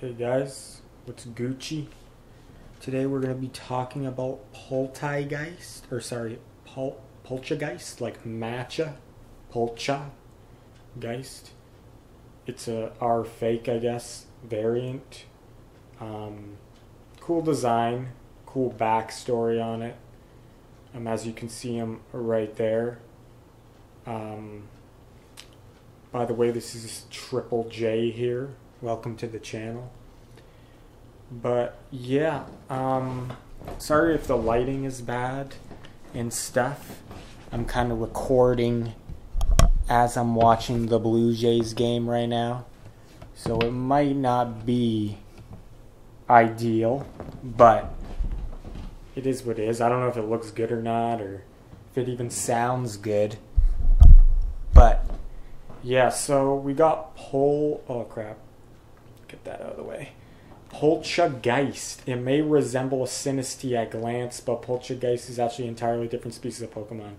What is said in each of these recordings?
Hey guys, what's Gucci? Today we're going to be talking about Poltchageist, Poltchageist, like matcha, Poltchageist. It's a R fake, I guess, variant. Cool design, cool backstory on it. As you can see him right there. By the way, this is Triple J here. Welcome to the channel. But yeah, sorry if the lighting is bad and stuff. I'm kind of recording as I'm watching the Blue Jays game right now, so it might not be ideal, but it is what it is. I don't know if it looks good or not, or if it even sounds good, but yeah, so we got oh crap, get that out of the way. Poltchageist. It may resemble a Sinistea at glance, but Poltchageist is actually an entirely different species of Pokemon.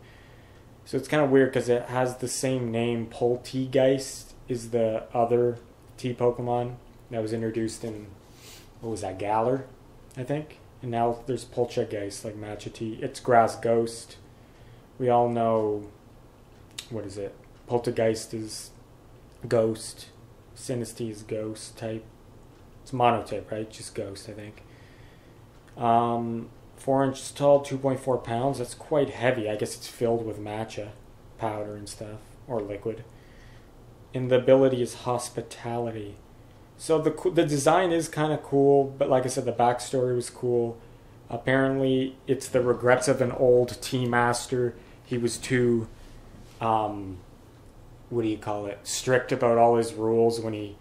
So it's kind of weird because it has the same name. Poltchageist is the other T Pokemon that was introduced in, what was that, Galar, I think? And now there's Poltchageist, like Matcha T. It's Grass Ghost. We all know, what is it? Poltergeist is Ghost. Sinistea is Ghost type. It's monotype, right? Just Ghost, I think. 4 inches tall, 2.4 pounds. That's quite heavy. I guess it's filled with matcha powder and stuff, or liquid. And the ability is hospitality. So the design is kind of cool, but like I said, the backstory was cool. Apparently, it's the regrets of an old tea master. He was too, strict about all his rules when he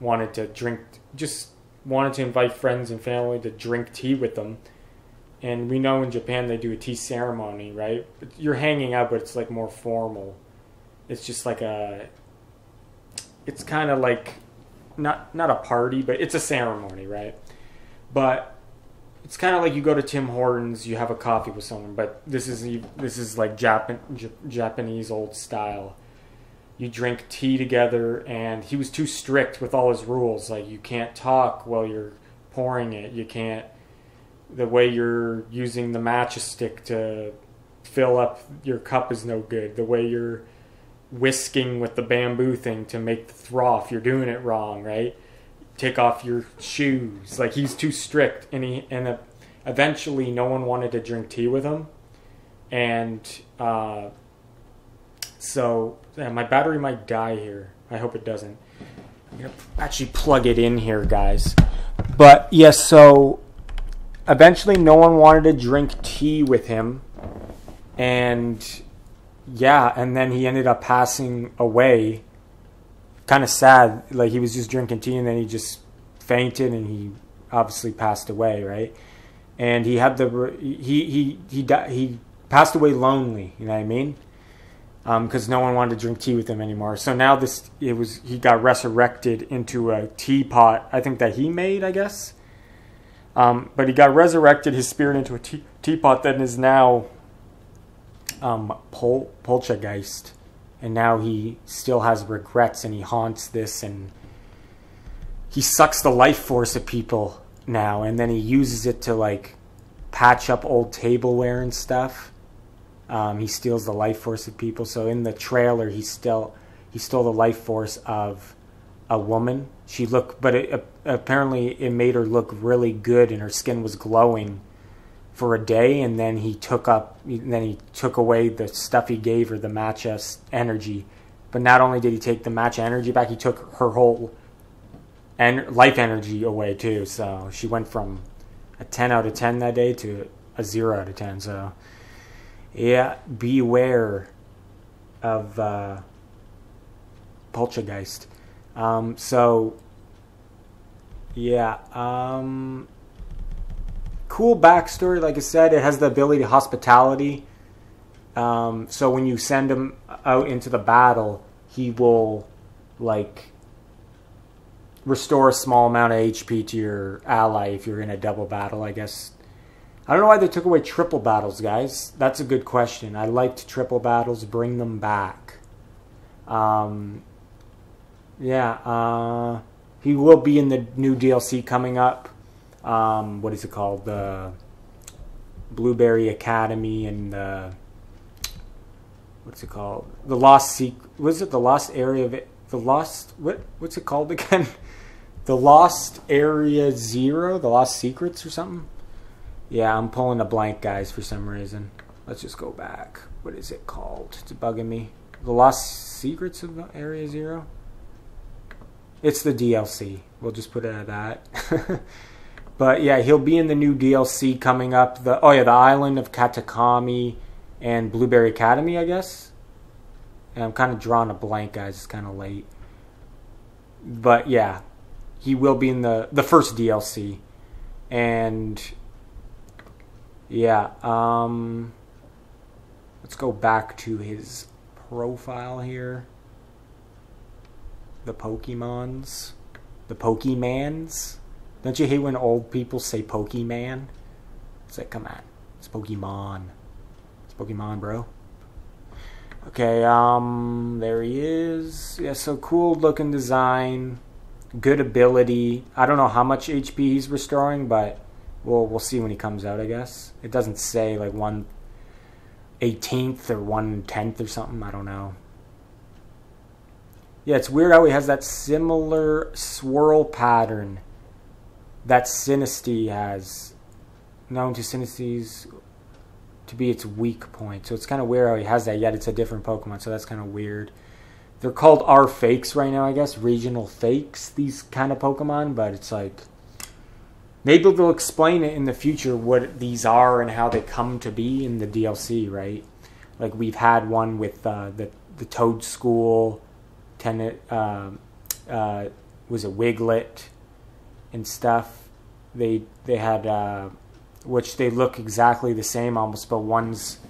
wanted to drink, just wanted to invite friends and family to drink tea with them. And we know in Japan they do a tea ceremony, right? You're hanging out, but it's like more formal. It's just like it's kind of like, not a party, but it's a ceremony, right? But it's kind of like you go to Tim Hortons, you have a coffee with someone, but this is like Japanese old style. You drink tea together, and he was too strict with all his rules. Like, you can't talk while you're pouring it. You can't, the way you're using the matcha stick to fill up your cup is no good. The way you're whisking with the bamboo thing to make the froth, you're doing it wrong, right? Take off your shoes. Like, he's too strict, and eventually no one wanted to drink tea with him. And so yeah, my battery might die here. I hope it doesn't. I'm going to actually plug it in here, guys. But yes, so eventually no one wanted to drink tea with him. And yeah, and then he ended up passing away. Kind of sad. Like, he was just drinking tea and then he just fainted and he obviously passed away, right? And he had he passed away lonely, you know what I mean? Because no one wanted to drink tea with him anymore. So now he got resurrected into a teapot, I think that he made, I guess. But he got resurrected, his spirit, into a teapot that is now Poltchageist. And now he still has regrets, and he haunts this, and he sucks the life force of people now, and then he uses it to, like, patch up old tableware and stuff. He steals the life force of people. So in the trailer, he stole the life force of a woman. Apparently it made her look really good, and her skin was glowing for a day. And then he took away the stuff he gave her, the matcha energy. But not only did he take the matcha energy back, he took her whole life energy away too. So she went from a 10 out of 10 that day to a 0 out of 10. So yeah, beware of Poltchageist. So yeah, cool backstory. Like I said, it has the ability to hospitality. So when you send him out into the battle, he will, like, restore a small amount of HP to your ally if you're in a double battle, I guess. I don't know why they took away triple battles, guys. That's a good question. I liked triple battles. Bring them back. Yeah. He will be in the new DLC coming up. What is it called? The Blueberry Academy and the... What's it called? The Lost Was it the Lost Area of it? The Lost... What's it called again? The Lost Area Zero? The Lost Secrets or something? Yeah, I'm pulling a blank, guys, for some reason. Let's just go back. What is it called? It's bugging me. The Lost Secrets of Area Zero? It's the DLC. We'll just put it at that. But yeah, he'll be in the new DLC coming up. The Island of Katakami and Blueberry Academy, I guess. And I'm kind of drawing a blank, guys. It's kind of late. But yeah, he will be in the first DLC. And yeah, let's go back to his profile here. The Pokemons. The Pokemans. Don't you hate when old people say Pokemon? It's like, come on. It's Pokemon. It's Pokemon, bro. Okay, there he is. Yeah, so cool looking design. Good ability. I don't know how much HP he's restoring, but we'll see when he comes out, I guess. It doesn't say like 1/18 or 1/10 or something. I don't know. Yeah, it's weird how he has that similar swirl pattern that Sinistea has. Known to Sinestea's to be its weak point. So it's kind of weird how he has that, yet it's a different Pokemon. So that's kind of weird. They're called R fakes right now, I guess. Regional fakes, these kind of Pokemon. But it's like, maybe they'll explain it in the future what these are and how they come to be in the DLC, right? Like we've had one with the Toad School, was it Wiglet and stuff. They had which they look exactly the same almost, but one's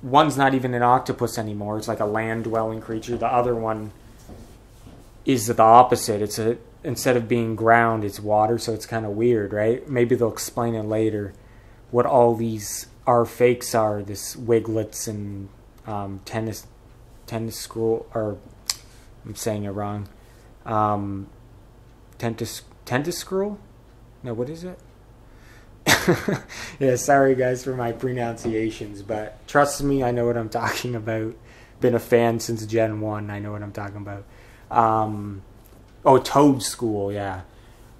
not even an octopus anymore. It's like a land-dwelling creature. The other one is the opposite. Instead of being ground, it's water, so it's kind of weird, right? Maybe they'll explain it later what all these are fakes are. This Wiglets and tennis scroll, or I'm saying it wrong. Tentiscroll? No, what is it? Yeah, sorry guys for my pronunciations, but trust me, I know what I'm talking about. Been a fan since Gen 1, I know what I'm talking about. Toad School, yeah.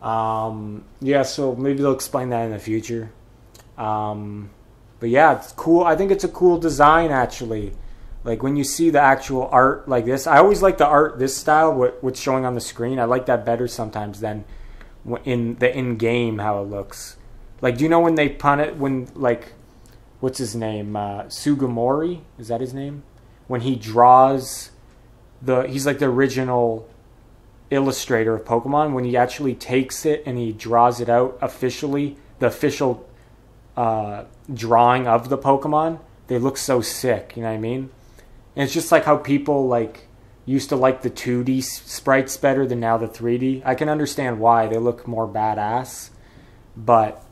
Yeah, so maybe they'll explain that in the future. But yeah, it's cool. I think it's a cool design, actually. Like, when you see the actual art like this, I always like the art, this style, what's showing on the screen. I like that better sometimes than in the in-game, how it looks. Like, do you know when they like, what's his name? Sugimori? Is that his name? When he draws he's like the original illustrator of Pokemon. When he actually takes it and he draws it out officially, the official drawing of the Pokemon, they look so sick, you know what I mean? And it's just like how people like used to like the 2D sprites better than now the 3D. I can understand why. They look more badass. But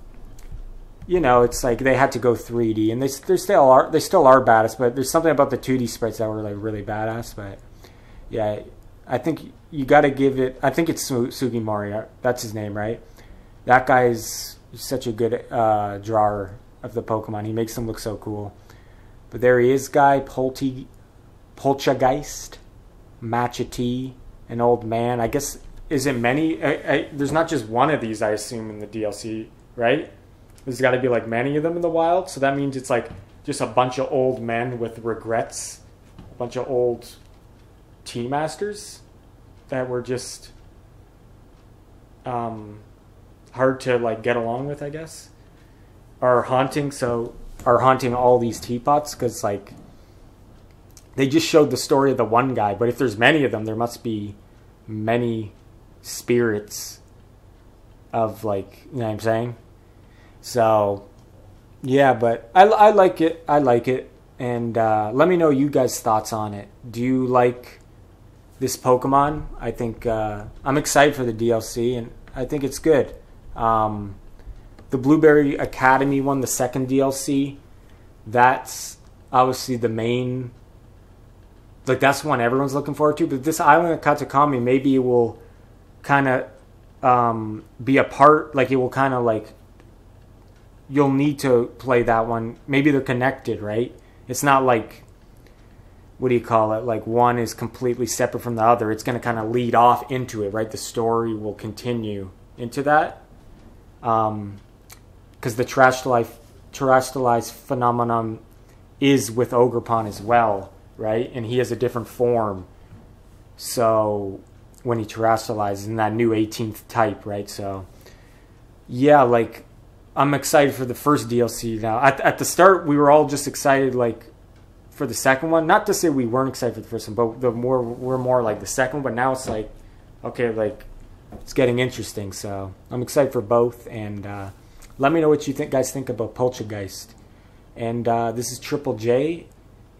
you know, it's like they had to go 3D, and they still are badass, but there's something about the 2D sprites that were like really badass. But yeah, I think you got to give it. I think it's Sugimori. That's his name, right? That guy's such a good drawer of the Pokemon. He makes them look so cool. But there he is, guy. Poltchageist, Machete, an old man. I guess, is it many? There's not just one of these, I assume, in the DLC, right? There's got to be like many of them in the wild. So that means it's like just a bunch of old men with regrets. A bunch of old tea masters that were just hard to like get along with, I guess. Are haunting all these teapots because like they just showed the story of the one guy. But if there's many of them, there must be many spirits of like, you know what I'm saying? So, yeah, but I like it. I like it. And let me know you guys' thoughts on it. Do you like this Pokemon? I think I'm excited for the DLC, and I think it's good. The Blueberry Academy one, the second DLC, that's obviously the main... Like, that's one everyone's looking forward to. But this Island of Katakami, maybe it will kind of be a part, like it will kind of like, you'll need to play that one. Maybe they're connected, right? It's not like, what do you call it? Like one is completely separate from the other. It's going to kind of lead off into it, right? The story will continue into that. Because the terrestrialized phenomenon is with Ogerpon as well, right? And he has a different form. So when he terrestrializes in that new 18th type, right? So yeah, like I'm excited for the first DLC now. At the start, we were all just excited, like, for the second one. Not to say we weren't excited for the first one, but we're more like the second one. But now it's like, okay, like it's getting interesting. So I'm excited for both. And let me know what you guys think about Poltchageist. And this is Triple J.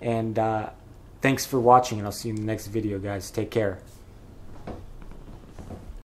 And thanks for watching. And I'll see you in the next video, guys. Take care.